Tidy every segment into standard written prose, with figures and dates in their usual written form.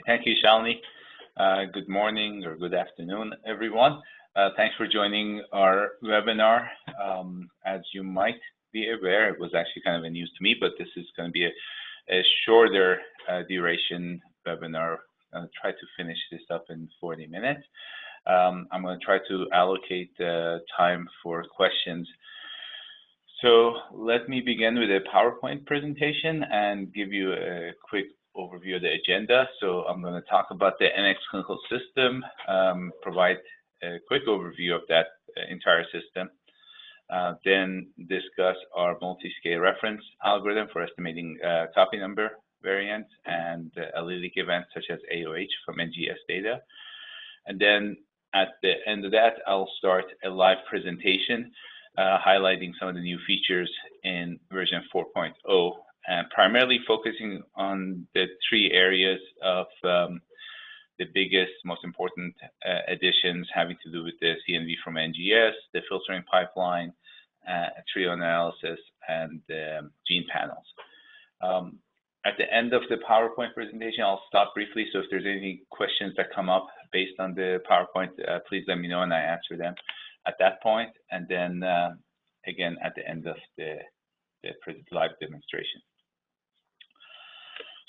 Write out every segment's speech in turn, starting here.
Thank you, Shalini. Good morning or good afternoon, everyone. Thanks for joining our webinar. As you might be aware, it was actually kind of a news to me, but this is going to be a shorter duration webinar. I'm going to try to finish this up in 40 minutes. I'm going to try to allocate time for questions. So let me begin with a PowerPoint presentation and give you a quick overview of the agenda. So I'm going to talk about the NxClinical system, provide a quick overview of that entire system, then discuss our multiscale reference algorithm for estimating copy number variants and allelic events such as AOH from NGS data. And then at the end of that, I'll start a live presentation highlighting some of the new features in version 4.0, and primarily focusing on the three areas of the biggest, most important additions having to do with the CNV from NGS, the filtering pipeline, trio analysis, and gene panels. At the end of the PowerPoint presentation, I'll stop briefly, so if there's any questions that come up based on the PowerPoint, please let me know and I answer them at that point, and then again at the end of the live demonstration.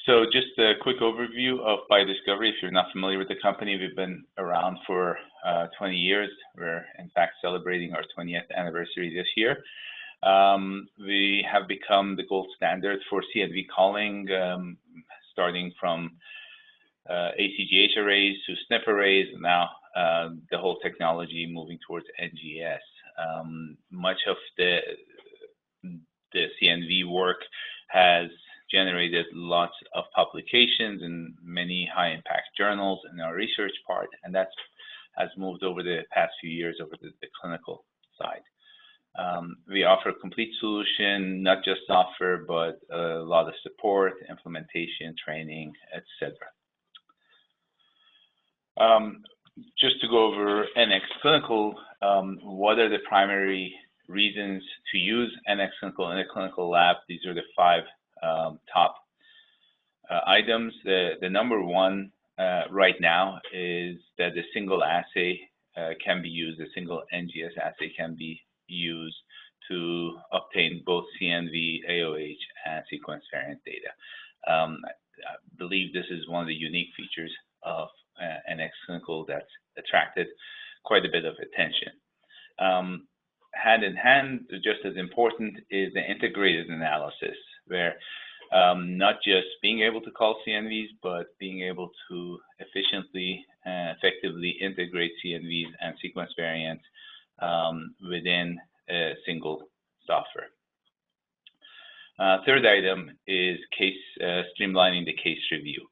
So just a quick overview of BioDiscovery. If you're not familiar with the company, we've been around for 20 years. We're in fact celebrating our 20th anniversary this year. We have become the gold standard for CNV calling, starting from ACGH arrays to SNP arrays, and now the whole technology moving towards NGS. Much of the CNV work has generated lots of publications in many high-impact journals in our research part, and that has moved over the past few years over the clinical side. We offer a complete solution, not just software, but a lot of support, implementation, training, etc. Just to go over NxClinical, what are the primary reasons to use NxClinical in a clinical lab? These are the 5 top items. The number one right now is that a single assay can be used, a single NGS assay can be used to obtain both CNV, AOH, and sequence variant data. I believe this is one of the unique features of NxClinical that's attracted quite a bit of attention. Hand in hand, just as important, is the integrated analysis, where not just being able to call CNVs, but being able to efficiently and effectively integrate CNVs and sequence variants within a single software. Third item is streamlining the case review.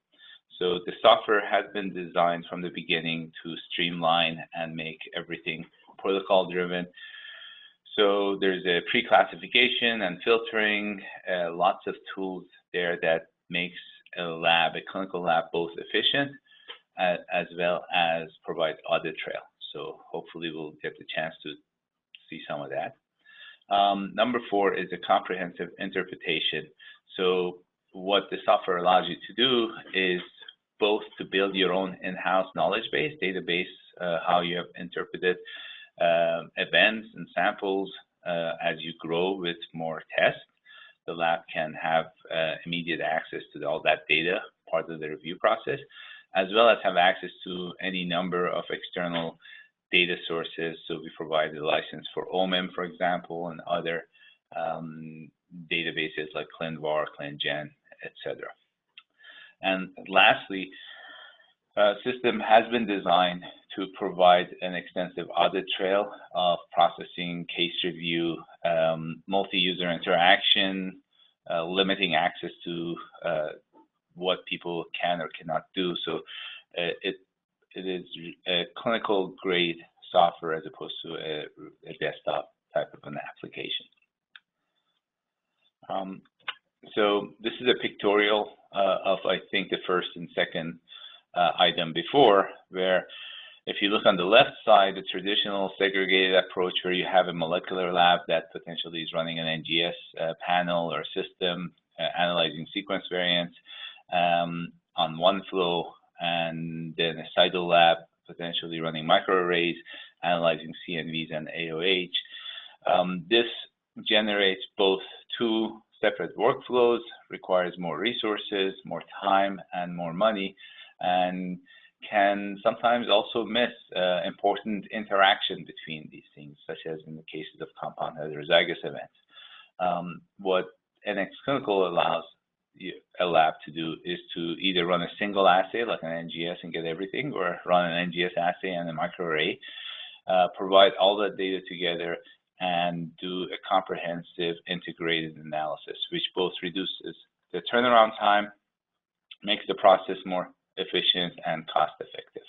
So the software has been designed from the beginning to streamline and make everything protocol driven. So there's a pre-classification and filtering, lots of tools there that makes a clinical lab, both efficient as well as provide audit trail. So hopefully we'll get the chance to see some of that. Number 4 is a comprehensive interpretation. So what the software allows you to do is both to build your own in-house knowledge base, database, how you have interpreted events and samples as you grow with more tests. The lab can have immediate access to all that data, part of the review process, as well as have access to any number of external data sources. So we provide a license for OMIM, for example, and other databases like ClinVar, ClinGen, etc. And lastly, system has been designed to provide an extensive audit trail of processing, case review, multi-user interaction, limiting access to what people can or cannot do. So it is a clinical grade software as opposed to a desktop type of an application. So this is a pictorial of, I think, the first and second item before, where if you look on the left side, the traditional segregated approach where you have a molecular lab that potentially is running an NGS panel or system, analyzing sequence variants on one flow, and then a cyto lab potentially running microarrays, analyzing CNVs and AOH. This generates both two separate workflows, requires more resources, more time, and more money, and can sometimes also miss important interaction between these things, such as in the cases of compound heterozygous events. What NxClinical allows a lab to do is to either run a single assay like an NGS and get everything, or run an NGS assay and a microarray, provide all that data together, and do a comprehensive integrated analysis, which both reduces the turnaround time, makes the process more efficient and cost effective.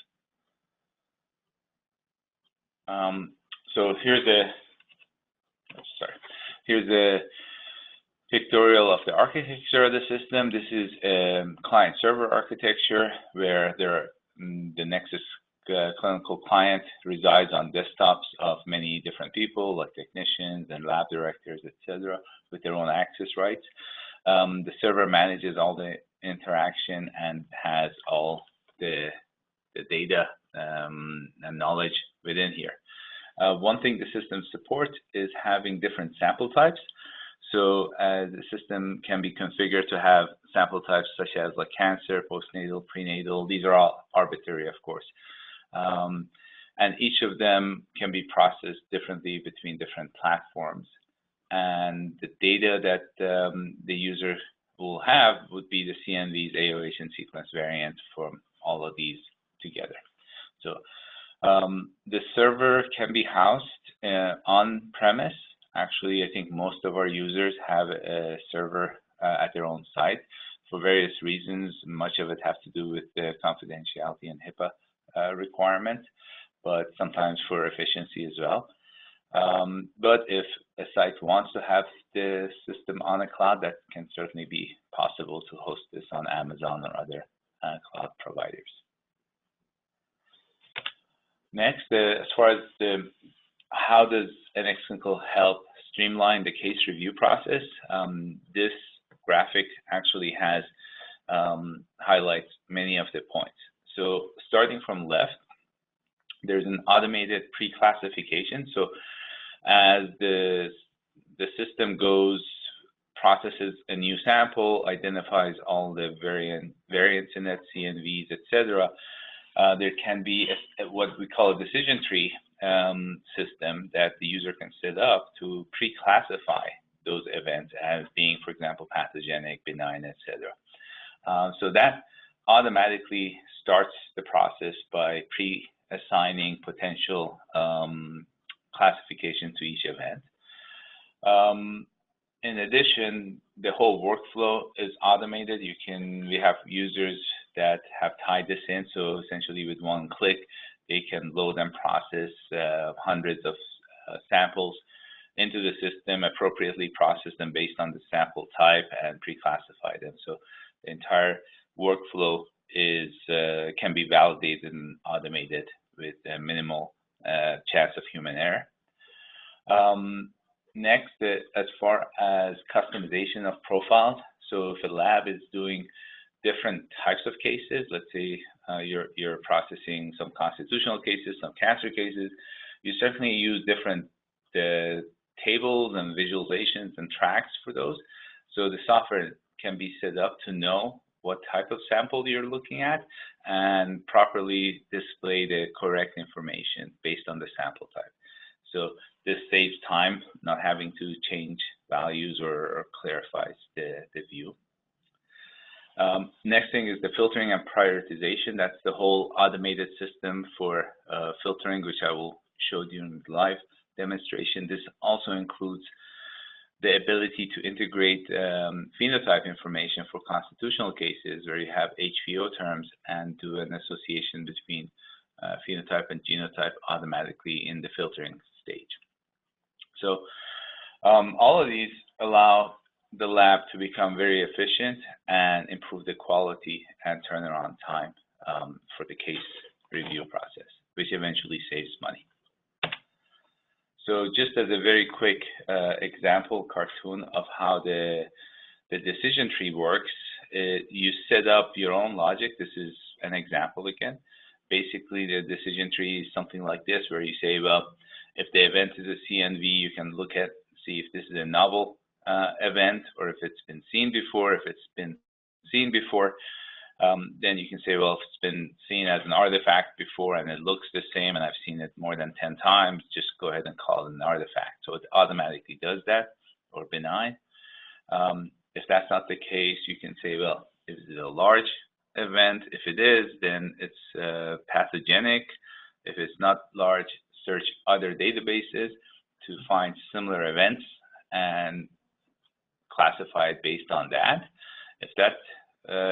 So here's a pictorial of the architecture of the system. This is a client-server architecture where the NxClinical client resides on desktops of many different people, like technicians and lab directors, etc., with their own access rights. The server manages all the interaction and has all the data and knowledge within here. One thing the system supports is having different sample types. So the system can be configured to have sample types such as like cancer, postnatal, prenatal. These are all arbitrary, of course. And each of them can be processed differently between different platforms. And the data that the user will have would be the CNVs, AOH, and sequence variants from all of these together. So the server can be housed on-premise. Actually, I think most of our users have a server at their own site for various reasons. Much of it has to do with the confidentiality and HIPAA requirements, but sometimes for efficiency as well. But if a site wants to have the system on a cloud, that can certainly be possible to host this on Amazon or other cloud providers. Next, as far as how does NxClinical help streamline the case review process, this graphic actually has highlights many of the points. So starting from left, there's an automated pre-classification. So as the system goes, processes a new sample, identifies all the variants in it, CNVs, etc., there can be what we call a decision tree system that the user can set up to pre-classify those events as being, for example, pathogenic, benign, etc. So that automatically starts the process by pre-assigning potential classification to each event. In addition, the whole workflow is automated. We have users that have tied this in, so essentially with one click, they can load and process hundreds of samples into the system, appropriately process them based on the sample type, and pre-classify them. So the entire workflow can be validated and automated with a minimal chance of human error. Next, as far as customization of profiles, so if a lab is doing different types of cases, let's say you're processing some constitutional cases, some cancer cases, you certainly use different tables and visualizations and tracks for those. So the software can be set up to know what type of sample you're looking at and properly display the correct information based on the sample type. So this saves time, not having to change values or clarifies the view. Next thing is the filtering and prioritization. That's the whole automated system for filtering, which I will show you in the live demonstration. This also includes the ability to integrate phenotype information for constitutional cases where you have HVO terms and do an association between phenotype and genotype automatically in the filtering stage. So all of these allow the lab to become very efficient and improve the quality and turnaround time for the case review process, which eventually saves money. So just as a very quick example cartoon of how the decision tree works, you set up your own logic. This is an example again. Basically, the decision tree is something like this, where you say, well, if the event is a CNV, you can look at, see if this is a novel event, or if it's been seen before. If it's been seen before, then you can say, well, if it's been seen as an artifact before and it looks the same and I've seen it more than 10 times, just go ahead and call it an artifact. So it automatically does that, or benign. If that's not the case, you can say, well, is it a large event? If it is, then it's pathogenic. If it's not large, search other databases to find similar events and classify it based on that. If that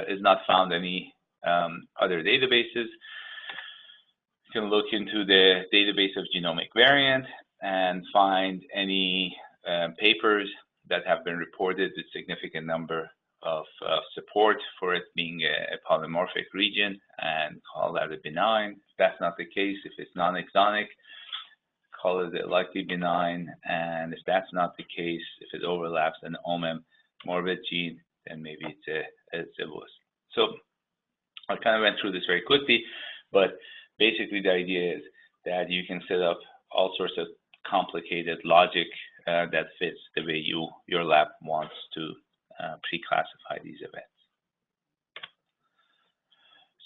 is not found any other databases, you can look into the database of genomic variant and find any papers that have been reported with significant number of support for it being a polymorphic region, and call that a benign. If that's not the case, if it's non-exonic, call it a likely benign. And if that's not the case, if it overlaps an OMEM morbid gene, then maybe it's a WUS. So I kind of went through this very quickly, but basically the idea is that you can set up all sorts of complicated logic that fits the way your lab wants to pre-classify these events.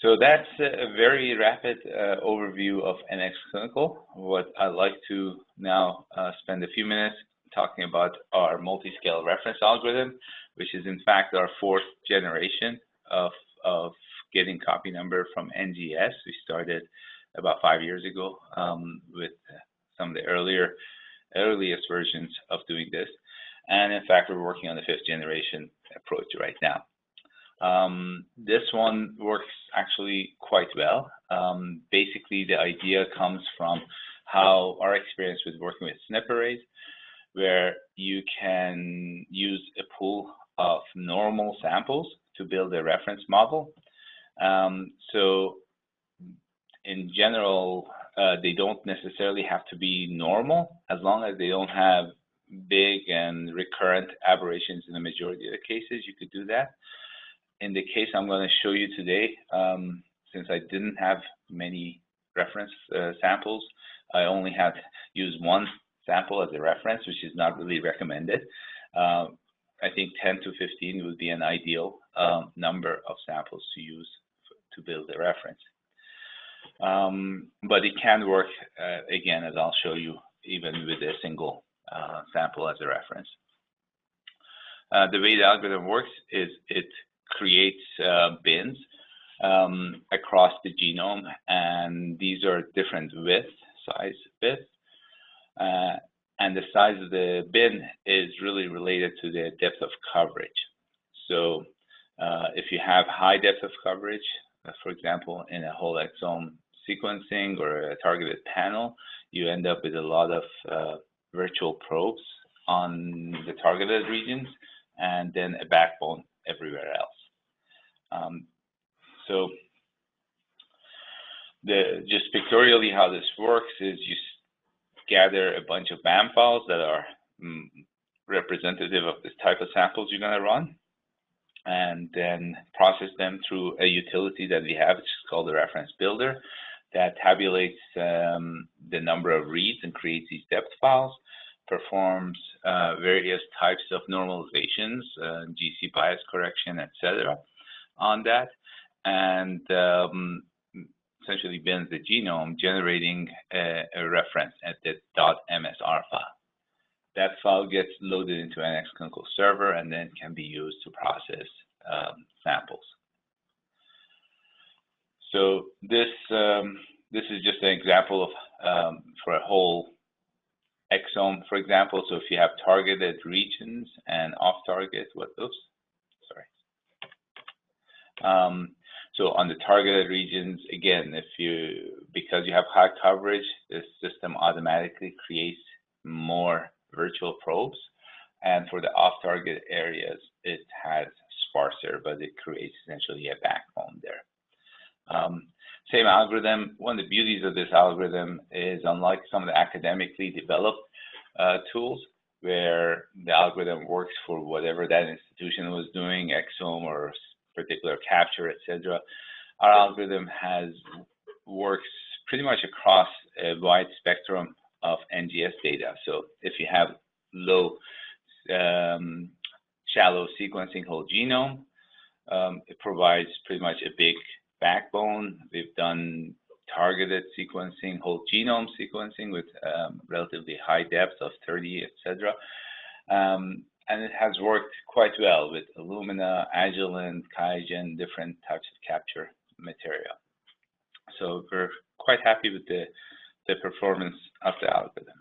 So that's a very rapid overview of NxClinical. What I'd like to now spend a few minutes talking about our multiscale reference algorithm, which is in fact our 4th generation of getting copy number from NGS. We started about 5 years ago with some of the earliest versions of doing this. And in fact, we're working on the 5th generation approach right now. This one works actually quite well. Basically, the idea comes from how our experience with working with SNP arrays, where you can use a pool of normal samples to build a reference model. So in general, they don't necessarily have to be normal, as long as they don't have big and recurrent aberrations in the majority of the cases, you could do that. In the case I'm going to show you today, since I didn't have many reference samples, I only had to use one sample as a reference, which is not really recommended. I think 10 to 15 would be an ideal number of samples to use to build a reference. But it can work, again, as I'll show you, even with a single sample as a reference. The way the algorithm works is it creates bins across the genome, and these are different size width. And the size of the bin is really related to the depth of coverage. So if you have high depth of coverage, for example, in a whole exome sequencing or a targeted panel, you end up with a lot of virtual probes on the targeted regions, and then a backbone everywhere else. So just pictorially how this works is you gather a bunch of BAM files that are representative of this type of samples you're going to run, and then process them through a utility that we have, which is called the reference builder, that tabulates the number of reads and creates these depth files, performs various types of normalizations, GC bias correction, etc. on that, and essentially bins the genome, generating a reference at the .msr file. That file gets loaded into an NxClinical server and then can be used to process samples. So this is just an example of for a whole exome, for example. So if you have targeted regions and off-target, so on the targeted regions, again, because you have high coverage, the system automatically creates more virtual probes. And for the off-target areas, it has sparser, but it creates essentially a backbone there. Same algorithm. One of the beauties of this algorithm is, unlike some of the academically developed tools, where the algorithm works for whatever that institution was doing, exome or particular capture, etc., our algorithm works pretty much across a wide spectrum of NGS data. So if you have low, shallow sequencing whole genome, it provides pretty much a big backbone. We've done targeted sequencing, whole genome sequencing with relatively high depth of 30, etc. And it has worked quite well with Illumina, Agilent, QIAGEN, different types of capture material. So we're quite happy with the performance of the algorithm.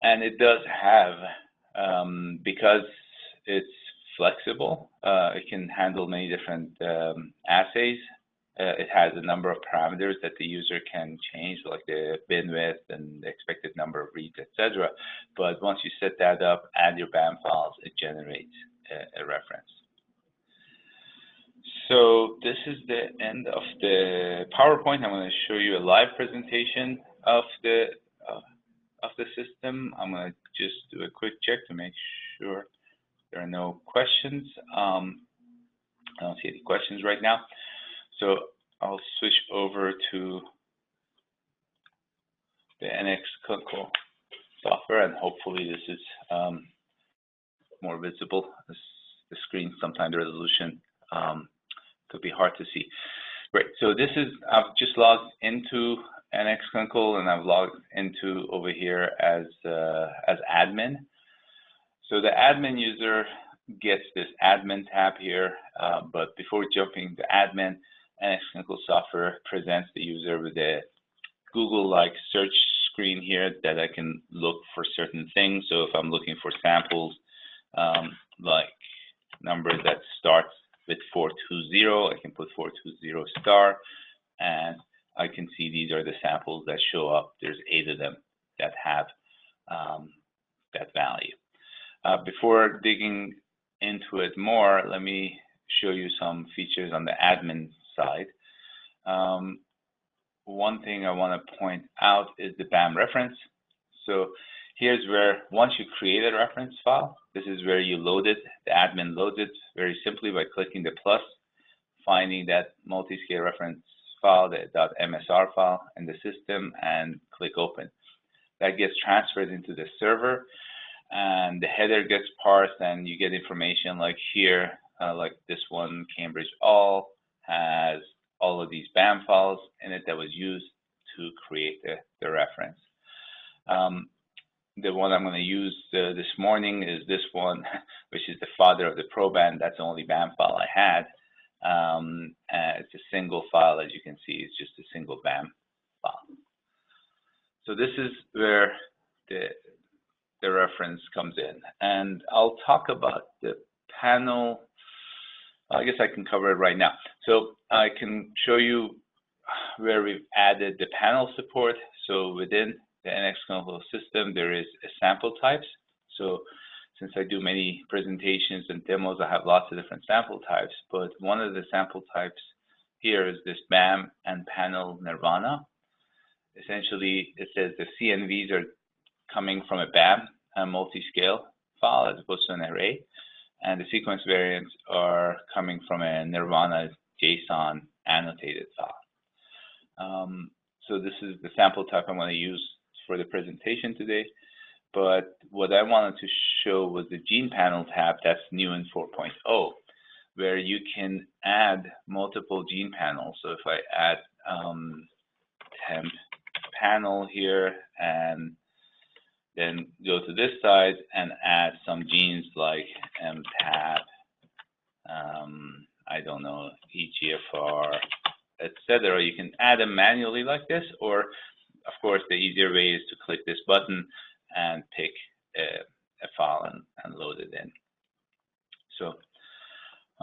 And it does have, because it's flexible, it can handle many different assays. It has a number of parameters that the user can change, like the bin width and the expected number of reads, etc. But once you set that up, add your BAM files, it generates a reference. So this is the end of the PowerPoint. I'm going to show you a live presentation of the system. I'm going to just do a quick check to make sure there are no questions. I don't see any questions right now. So I'll switch over to the NxClinical software, and hopefully this is more visible. The screen, sometimes the resolution could be hard to see. Great. So this is, I've just logged into NxClinical, and I've logged into over here as admin. So the admin user gets this admin tab here, but before jumping to admin, NxClinical software presents the user with a Google-like search screen here that I can look for certain things. So if I'm looking for samples, like numbers that starts with 420, I can put 420 star, and I can see these are the samples that show up. There's 8 of them that have that value. Before digging into it more, let me show you some features on the admin side. One thing I want to point out is the BAM reference. So here's where, once you create a reference file, this is where you load it. The admin loads it very simply by clicking the plus, finding that multiscale reference file, the .msr file in the system, and click open. That gets transferred into the server, and the header gets parsed, and you get information like here, like this one, Cambridge All, has all of these BAM files in it that was used to create the reference. The one I'm going to use this morning is this one, which is the father of the proband. That's the only BAM file I had. It's a single file, as you can see. It's just a single BAM file. So this is where the reference comes in. And I'll talk about the panel. I guess I can cover it right now. So I can show you where we've added the panel support. So within the NxClinical system, there is a sample types. So since I do many presentations and demos, I have lots of different sample types. But one of the sample types here is this BAM and panel Nirvana. Essentially, it says the CNVs are coming from a BAM, a multi-scale file, as opposed to an array. And the sequence variants are coming from a Nirvana JSON annotated file. So this is the sample type I'm going to use for the presentation today. But what I wanted to show was the gene panel tab that's new in 4.0, where you can add multiple gene panels. So if I add temp panel here and then go to this side and add some genes like MTAP, I don't know, EGFR, etc. You can add them manually like this, or of course the easier way is to click this button and pick a file and load it in. So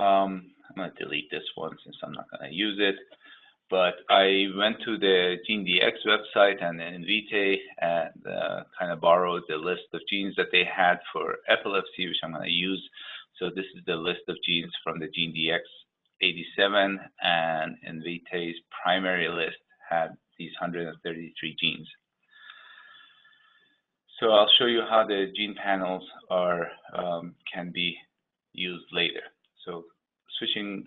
I'm going to delete this one since I'm not going to use it. But I went to the GeneDx website and NVJ and kind of borrowed the list of genes that they had for epilepsy, which I'm going to use. So this is the list of genes from the GeneDx 87, and NVJ's primary list had these 133 genes. So I'll show you how the gene panels are can be used later. So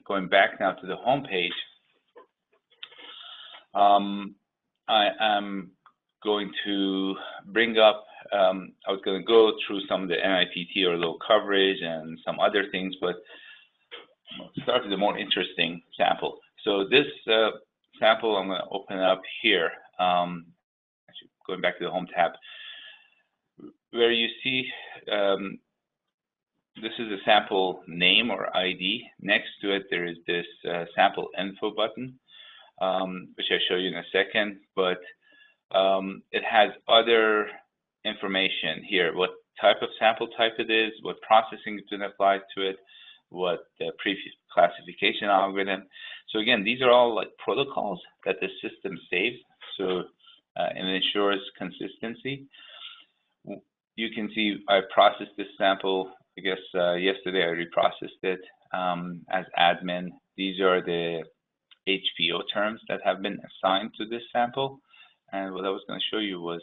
going back now to the home page, I am going to bring up, I was going to go through some of the NIPT or low coverage and some other things, but I'll start with the more interesting sample. So this sample I'm going to open up here, actually going back to the home tab, where you see this is a sample name or ID. Next to it, there is this sample info button, which I'll show you in a second, but it has other information here, what type of sample type it is, what processing has been applied to it, what the previous classification algorithm. So again, these are all like protocols that the system saves, so and it ensures consistency. You can see I processed this sample, I guess yesterday I reprocessed it as admin. These are the HPO terms that have been assigned to this sample. And what I was going to show you was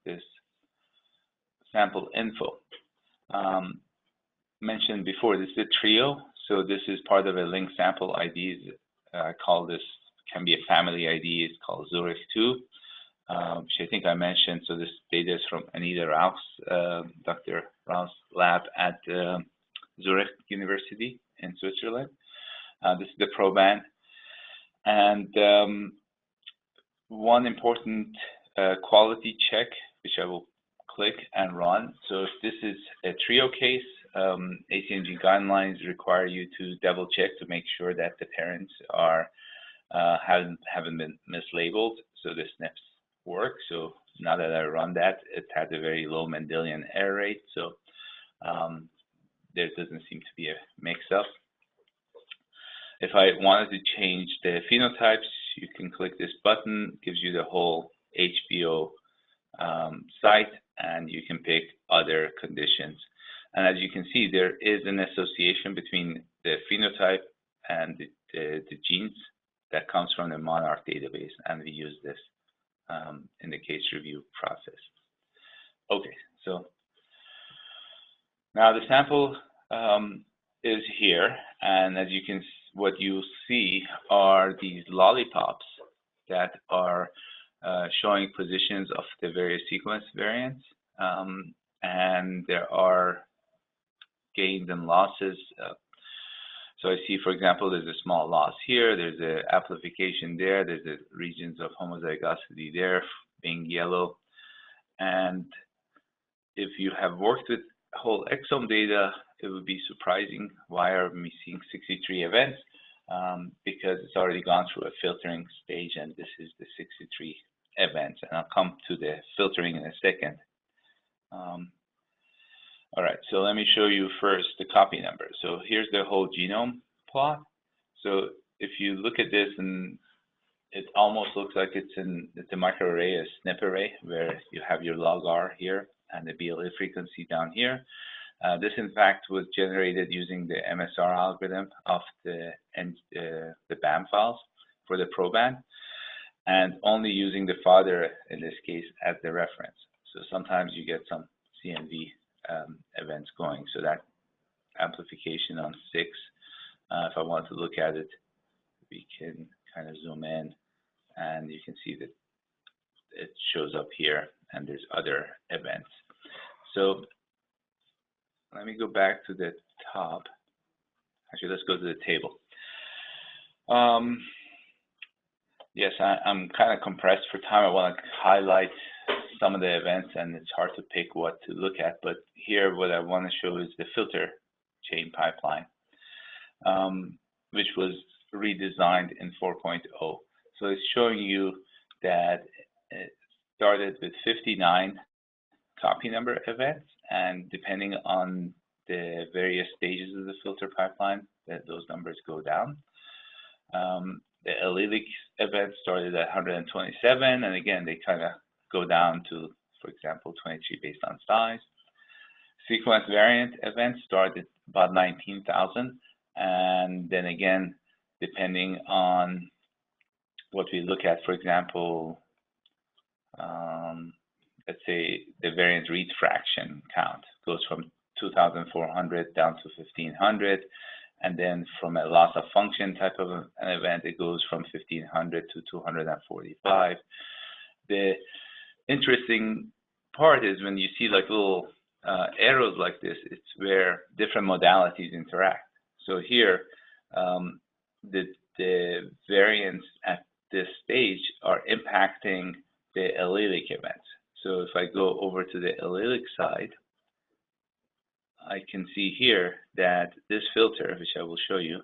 this sample info. Mentioned before, this is a trio. So this is part of a linked sample ID. I call this, can be a family ID. It's called Zurich 2. Which I think I mentioned. So this data is from Anita Rauch's, Dr. Rauch's lab at Zurich University in Switzerland. This is the proband. And one important quality check, which I will click and run. So if this is a trio case, ACMG guidelines require you to double check to make sure that the parents are haven't been mislabeled. So the SNPs work. So now that I run that, it has a very low Mendelian error rate. So there doesn't seem to be a mix-up. If I wanted to change the phenotypes, you can click this button. It gives you the whole HBO site, and you can pick other conditions. And as you can see, there is an association between the phenotype and the genes that comes from the Monarch database, and we use this in the case review process. Okay, so now the sample is here, and as you can, what you see are these lollipops that are showing positions of the various sequence variants, and there are gains and losses. So I see, for example, there's a small loss here, there's an amplification there, there's the regions of homozygosity there being yellow. And if you have worked with whole exome data, it would be surprising why are we seeing 63 events, because it's already gone through a filtering stage, and this is the 63 events. And I'll come to the filtering in a second. All right, so let me show you first the copy number. So here's the whole genome plot. So if you look at this, and it almost looks like it's a microarray, a SNP array, where you have your log R here and the BLA frequency down here. This, in fact, was generated using the MSR algorithm of the BAM files for the proband, and only using the father, in this case, as the reference. So sometimes you get some CNV events going. So that amplification on 6, if I want to look at it, we can kind of zoom in, and you can see that it shows up here, and there's other events. So let me go back to the top. Actually, let's go to the table. Yes, I'm kind of compressed for time. I want to highlight some of the events, and it's hard to pick what to look at. But here, what I want to show is the filter chain pipeline, which was redesigned in 4.0. So it's showing you that it started with 59 copy number events, and depending on the various stages of the filter pipeline, those numbers go down. The allelic events started at 127, and again, they kind of go down to, for example, 23 based on size. Sequence variant events started about 19,000, and then again, depending on what we look at, for example, let's say the variant read fraction count goes from 2,400 down to 1,500, And then from a loss of function type of an event, it goes from 1500 to 245. The interesting part is when you see like little arrows like this, it's where different modalities interact. So here, the variants at this stage are impacting the allelic events. So if I go over to the allelic side, I can see here that this filter, which I will show you,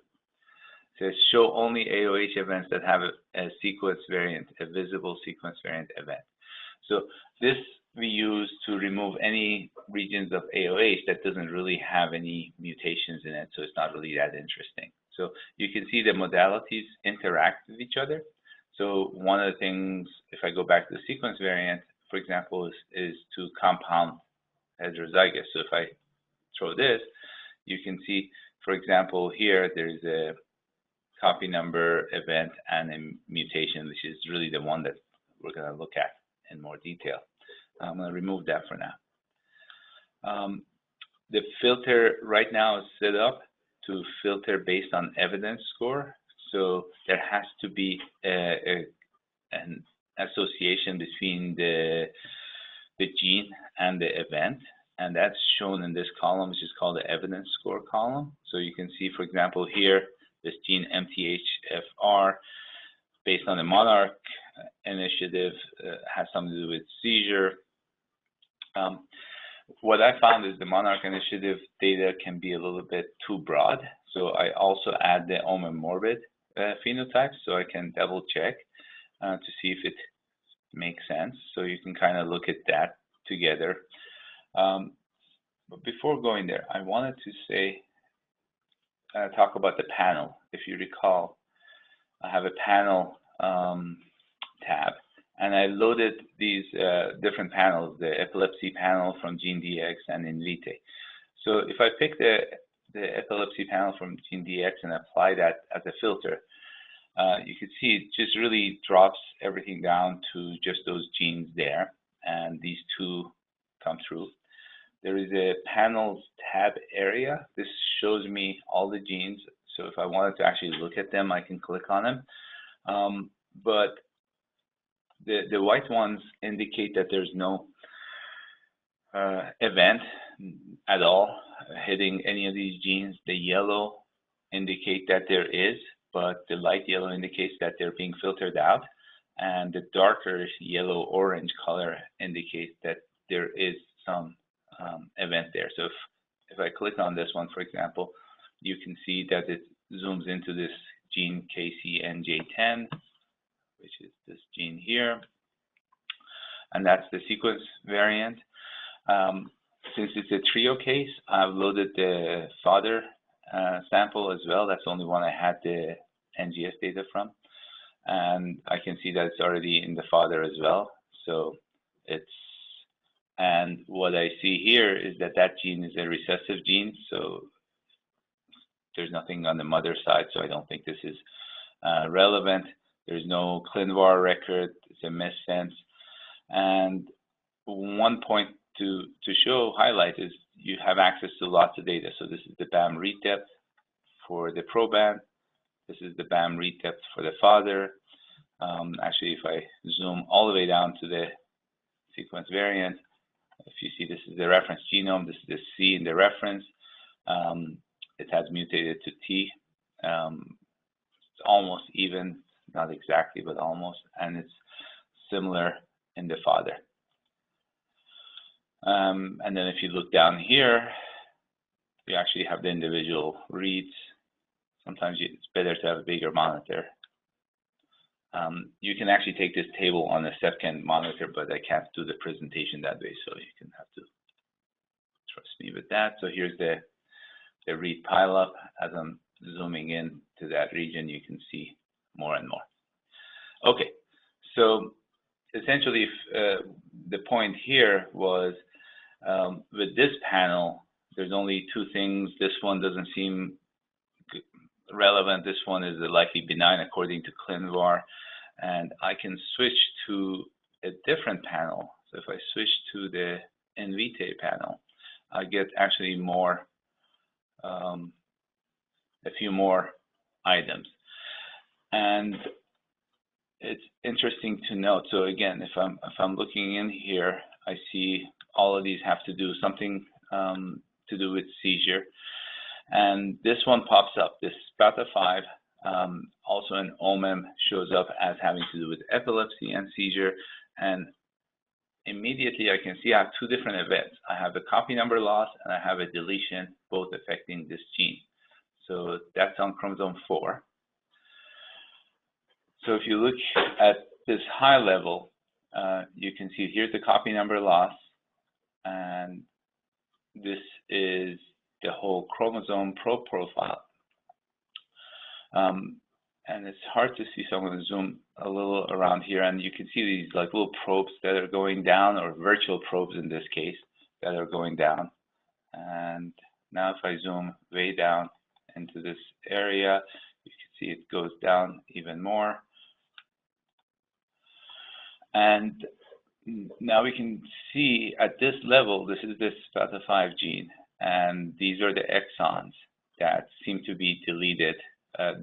says show only AOH events that have a sequence variant, a visible sequence variant event. So this we use to remove any regions of AOH that doesn't really have any mutations in it, so it's not really that interesting. So you can see the modalities interact with each other. So one of the things, if I go back to the sequence variant, for example, is to compound heterozygous. So if I throw this, you can see, for example, here there's a copy number event and a mutation, which is really the one that we're going to look at in more detail. I'm going to remove that for now. The filter right now is set up to filter based on evidence score. So there has to be an association between the gene and the event. And that's shown in this column, which is called the evidence score column. So you can see, for example, here, this gene MTHFR, based on the Monarch initiative, has something to do with seizure. What I found is the Monarch initiative data can be a little bit too broad. So I also add the morbid phenotype, so I can double check to see if it makes sense. So you can kind of look at that together. But before going there, I wanted to say, talk about the panel. If you recall, I have a panel tab, and I loaded these different panels, the epilepsy panel from GeneDx and Invitae. So if I pick the epilepsy panel from GeneDx and apply that as a filter, you can see it just really drops everything down to just those genes there, and these two come through. There is a panels tab area. This shows me all the genes. So if I wanted to actually look at them, I can click on them. But the white ones indicate that there's no event at all hitting any of these genes. The yellow indicate that there is, but the light yellow indicates that they're being filtered out. And the darker yellow-orange color indicates that there is some event there. So if I click on this one, for example, you can see that it zooms into this gene KCNJ10, which is this gene here, and that's the sequence variant. Since it's a trio case, I've loaded the father sample as well. That's the only one I had the NGS data from, and I can see that it's already in the father as well. So and what I see here is that gene is a recessive gene, so there's nothing on the mother side, so I don't think this is relevant. There's no ClinVar record. It's a missense. And one point to highlight is you have access to lots of data. So this is the BAM read depth for the proband. This is the BAM read depth for the father. Actually, if I zoom all the way down to the sequence variant, if you see this is the reference genome, this is the C in the reference. It has mutated to T. It's almost even, not exactly, but almost, and it's similar in the father. And then if you look down here, you actually have the individual reads. Sometimes it's better to have a bigger monitor. You can actually take this table on a second monitor, but I can't do the presentation that way, so you can have to trust me with that. So here's the read pileup. As I'm zooming in to that region, you can see more and more. Okay, so essentially the point here was with this panel, there's only two things. This one doesn't seem relevant. This one is likely benign according to ClinVar, and I can switch to a different panel. So if I switch to the Invitae panel, I get actually more a few more items. And it's interesting to note. So again, if I'm looking in here, I see all of these have to do something to do with seizure. And this one pops up, this SPATA5, also an OMEM shows up as having to do with epilepsy and seizure. And immediately I can see I have two different events. I have a copy number loss and I have a deletion, both affecting this gene. So that's on chromosome 4. So if you look at this high level, you can see here's the copy number loss, and this is the whole chromosome probe profile. And it's hard to see, so I'm going to zoom a little around here, and you can see these like little probes that are going down, or virtual probes in this case, that are going down. And now if I zoom way down into this area, you can see it goes down even more. And now we can see at this level, this is this SPATA5 gene, and these are the exons that seem to be deleted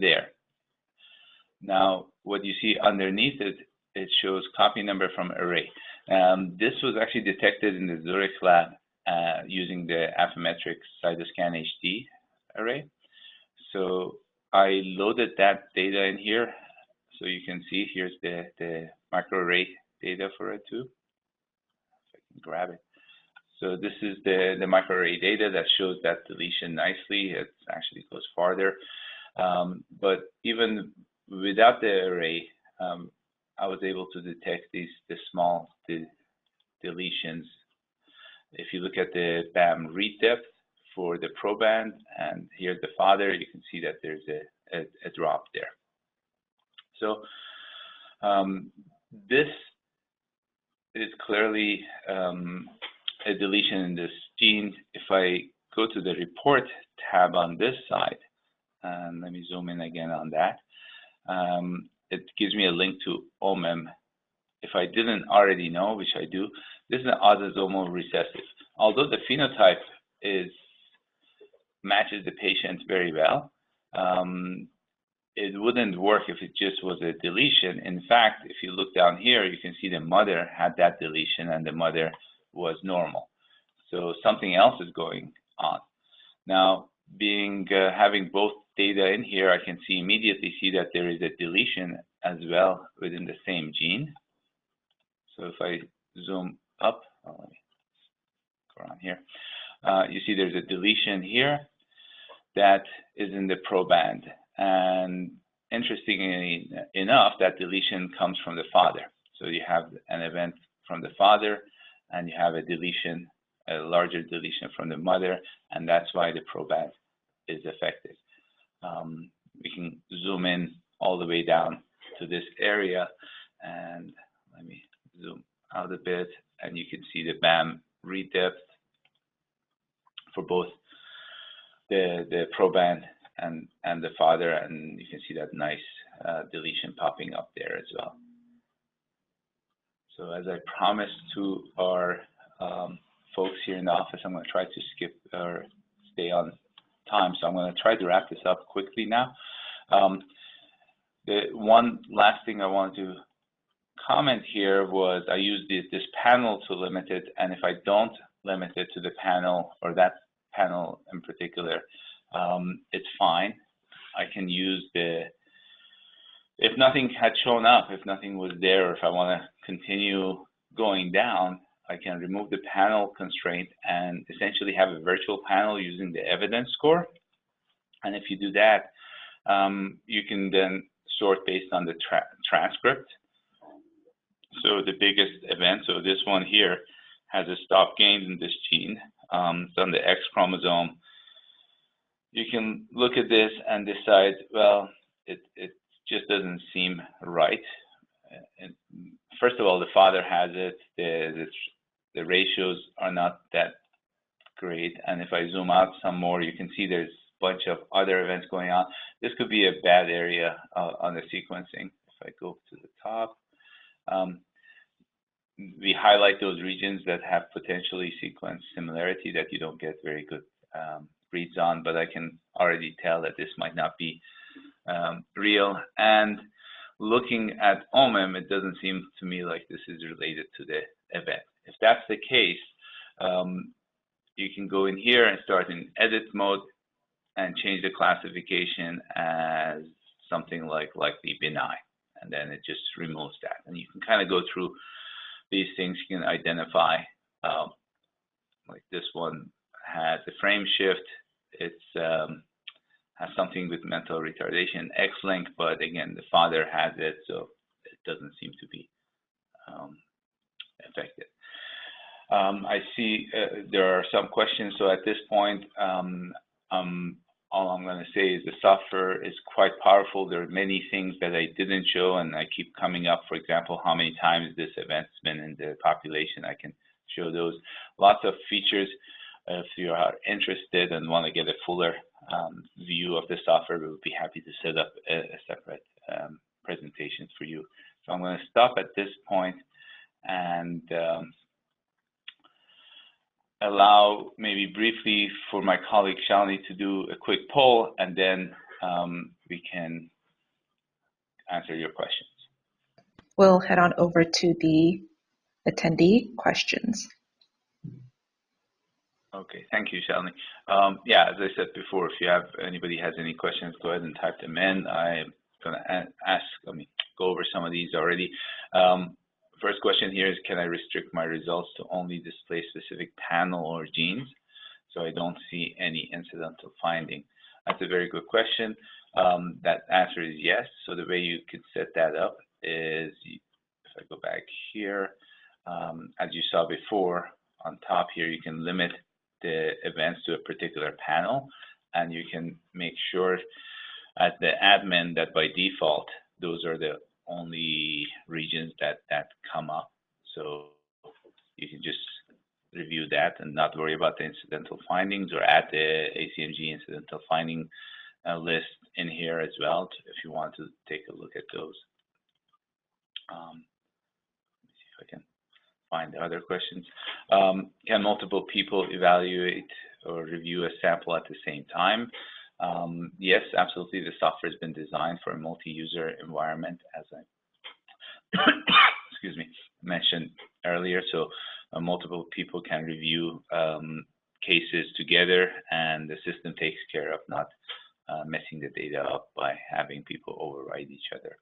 there. Now, what you see underneath it, it shows copy number from array. This was actually detected in the Zurich lab using the Affymetrix Cytoscan HD array. So I loaded that data in here. So you can see here's the microarray data for it too. If I can grab it. So this is the microarray data that shows that deletion nicely. It actually goes farther. But even without the array, I was able to detect the small deletions. If you look at the BAM read depth for the proband, and here's the father, you can see that there's a drop there. So this is clearly a deletion in this gene. If I go to the report tab on this side, and let me zoom in again on that, it gives me a link to OMEM. If I didn't already know, which I do, this is an autosomal recessive. Although the phenotype matches the patient very well, it wouldn't work if it just was a deletion. In fact, if you look down here, you can see the mother had that deletion and the mother was normal. So something else is going on. Now, having both data in here, I can immediately see that there is a deletion as well within the same gene. So if I zoom up, let me go around here, you see there's a deletion here that is in the proband. And interestingly enough, that deletion comes from the father. So you have an event from the father, and you have a deletion, a larger deletion from the mother, and that's why the proband is affected. We can zoom in all the way down to this area, and let me zoom out a bit, and you can see the BAM read depth for both the proband and the father, and you can see that nice deletion popping up there as well. So as I promised to our folks here in the office, I'm going to try to skip or stay on time. So I'm going to try to wrap this up quickly now. The one last thing I wanted to comment here was I used this panel to limit it, and if I don't limit it to the panel, or that panel in particular, it's fine. I can use if nothing had shown up, if nothing was there, or if I want to continue going down, I can remove the panel constraint and essentially have a virtual panel using the evidence score. And if you do that, you can then sort based on the transcript. So the biggest event, so this one here has a stop gain in this gene. It's on the X chromosome. You can look at this and decide, well, it just doesn't seem right. And first of all, the father has it. The ratios are not that great. And if I zoom out some more, you can see there's a bunch of other events going on. This could be a bad area on the sequencing. If I go to the top, we highlight those regions that have potentially sequence similarity that you don't get very good reads on, but I can already tell that this might not be real. And looking at OMIM, it doesn't seem to me like this is related to the event. If that's the case, you can go in here and start in edit mode and change the classification as something like likely benign, and then it just removes that. And you can kind of go through these things. You can identify, like this one has a frame shift. It's has something with mental retardation, X-linked, but again, the father has it, so it doesn't seem to be affected. I see there are some questions, so at this point, all I'm going to say is the software is quite powerful. There are many things that I didn't show, and I keep coming up. For example, how many times this event's been in the population. I can show those. Lots of features. If you are interested and want to get a fuller view of the software, we would be happy to set up a separate presentation for you. So I'm going to stop at this point and allow maybe briefly for my colleague Shalini to do a quick poll, and then we can answer your questions. We'll head on over to the attendee questions. Okay, thank you, Shalini. Yeah, as I said before, if you have anybody has any questions, go ahead and type them in. I'm going to go over some of these already. First question here is, can I restrict my results to only display specific panel or genes so I don't see any incidental finding? That's a very good question. That answer is yes. So the way you could set that up is, if I go back here, as you saw before, on top here, you can limit the events to a particular panel, and you can make sure at the admin that by default, those are the only regions that come up. So you can just review that and not worry about the incidental findings, or add the ACMG incidental finding list in here as well if you want to take a look at those. Let me see if I can find the other questions. Can multiple people evaluate or review a sample at the same time? Yes, absolutely. The software has been designed for a multi-user environment, as I excuse me, mentioned earlier. So multiple people can review cases together, and the system takes care of not messing the data up by having people override each other.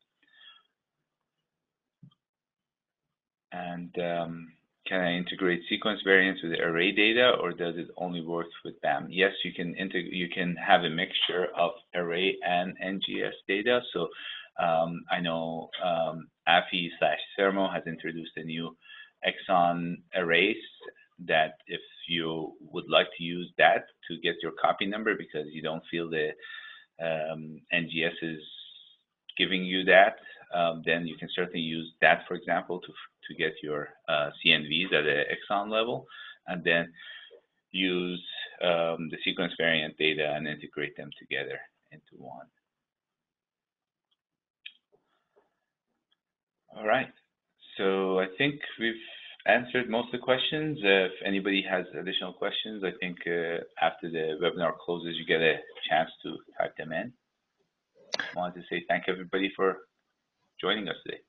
And can I integrate sequence variants with the array data, or does it only work with BAM? Yes, you can have a mixture of array and NGS data. So I know AFI/Thermo has introduced a new exon arrays that if you would like to use that to get your copy number because you don't feel the NGS is giving you that, then you can certainly use that, for example, to get your CNVs at the exon level, and then use the sequence variant data and integrate them together into one. All right, so I think we've answered most of the questions. If anybody has additional questions, I think after the webinar closes, you get a chance to type them in. I wanted to say thank everybody for joining us today.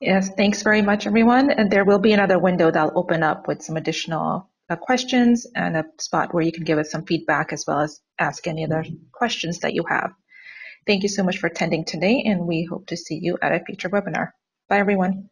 Yes, thanks very much, everyone. And there will be another window that'll open up with some additional questions and a spot where you can give us some feedback as well as ask any other questions that you have. Thank you so much for attending today, and we hope to see you at a future webinar. Bye, everyone.